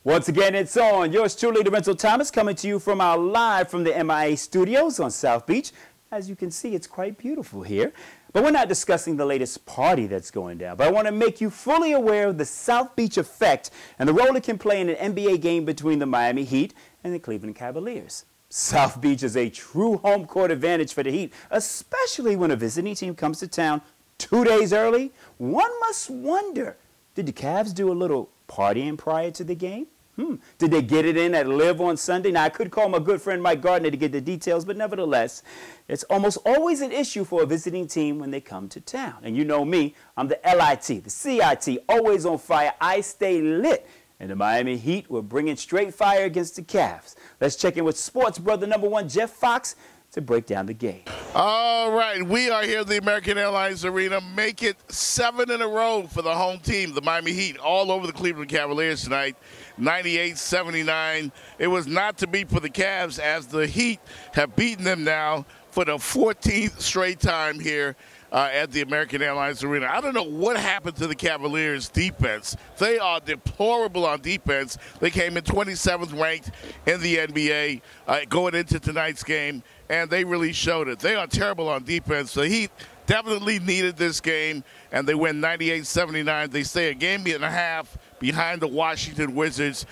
Once again, it's on. Yours truly, Lorenzo Thomas, coming to you from our live from the MIA studios on South Beach. As you can see, it's quite beautiful here. But we're not discussing the latest party that's going down. But I want to make you fully aware of the South Beach effect and the role it can play in an NBA game between the Miami Heat and the Cleveland Cavaliers. South Beach is a true home court advantage for the Heat, especially when a visiting team comes to town 2 days early. One must wonder, did the Cavs do a little partying prior to the game? Did they get it in at Live on Sunday? Now, I could call my good friend Mike Gardner to get the details, but nevertheless, it's almost always an issue for a visiting team when they come to town. And you know me, I'm the LIT, the CIT, always on fire. I stay lit. And the Miami Heat were bringing straight fire against the Cavs. Let's check in with sports brother #1, Jeff Foxx, to break down the game. All right, we are here at the American Airlines Arena. Make it 7 in a row for the home team, the Miami Heat, all over the Cleveland Cavaliers tonight, 98-79. It was not to be for the Cavs, as the Heat have beaten them now for the 14th straight time here at the American Airlines Arena. I don't know what happened to the Cavaliers' defense. They are deplorable on defense. They came in 27th ranked in the NBA going into tonight's game, and they really showed it. They are terrible on defense. The Heat definitely needed this game, and they win 98-79. They stay a game and a half behind the Washington Wizards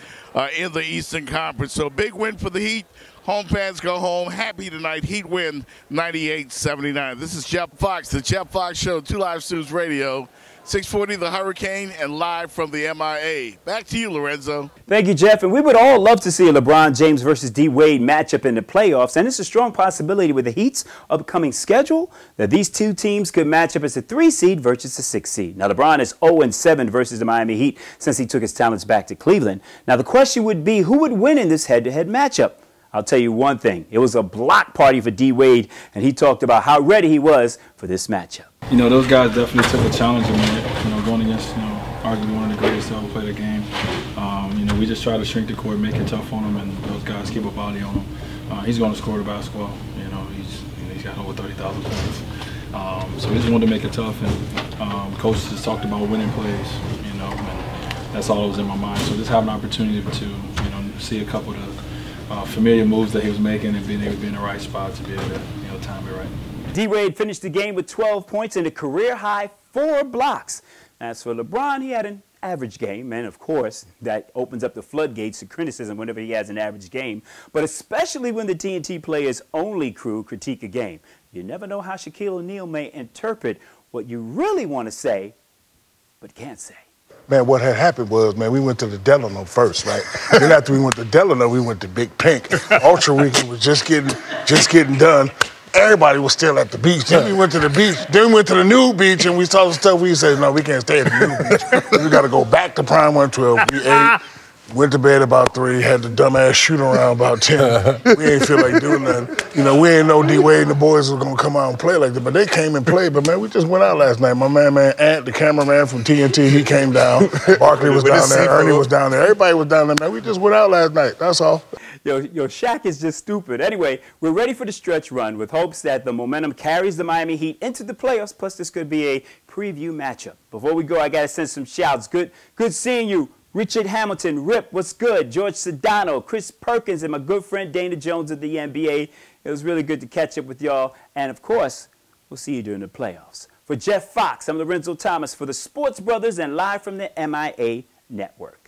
in the Eastern Conference. So big win for the Heat. Home fans go home happy tonight. Heat win 98-79. This is Jeff Foxx, the Jeff Foxx Show, 2 Live News Radio, 640 The Hurricane, and live from the MIA. Back to you, Lorenzo. Thank you, Jeff. And we would all love to see a LeBron James versus D-Wade matchup in the playoffs. And it's a strong possibility with the Heat's upcoming schedule that these two teams could match up as a 3 seed versus a 6 seed. Now, LeBron is 0-7 versus the Miami Heat since he took his talents back to Cleveland. Now, the question would be, who would win in this head-to-head matchup? I'll tell you one thing. It was a block party for D-Wade, and he talked about how ready he was for this matchup. You know, those guys definitely took a challenge in it, going against, arguably one of the greatest to ever play the game. We just try to shrink the court, make it tough on them, and those guys keep a body on him. He's going to score the basketball. He's got over 30,000 points. So we just wanted to make it tough, and coach just talked about winning plays, and that's all that was in my mind. So just have an opportunity to, see a couple of the familiar moves that he was making and being able to be in the right spot to be able to, time it right. D-Wade finished the game with 12 points and a career-high 4 blocks. As for LeBron, he had an average game, and of course, that opens up the floodgates to criticism whenever he has an average game, but especially when the TNT players' only crew critique a game. You never know how Shaquille O'Neal may interpret what you really want to say, but can't say. Man, what had happened was, we went to the Delano first, right? Then after we went to Delano, we went to Big Pink. Ultra Weekend was just getting done. Everybody was still at the beach. Then we went to the beach. Then we went to the new beach, and we saw the stuff. We said, no, we can't stay at the new beach. We got to go back to Prime 112. We ate. Went to bed about 3, had the dumbass shoot around about 10. We ain't feel like doing nothing. We ain't know D-Wade and the boys was going to come out and play like that, but they came and played. But, man, we just went out last night. My man, Ant, the cameraman from TNT, he came down. Barkley was down there. Ernie was down there. Everybody was down there, man. We just went out last night. That's all. Yo, Shaq is just stupid. Anyway, we're ready for the stretch run with hopes that the momentum carries the Miami Heat into the playoffs, plus this could be a preview matchup. Before we go, I got to send some shouts. Good seeing you. Richard Hamilton, Rip, what's good? George Sedano, Chris Perkins, and my good friend Dana Jones of the NBA. It was really good to catch up with y'all. And, of course, we'll see you during the playoffs. For Jeff Foxx, I'm Lorenzo Thomas for the Sports Brothers and live from the MIA Network.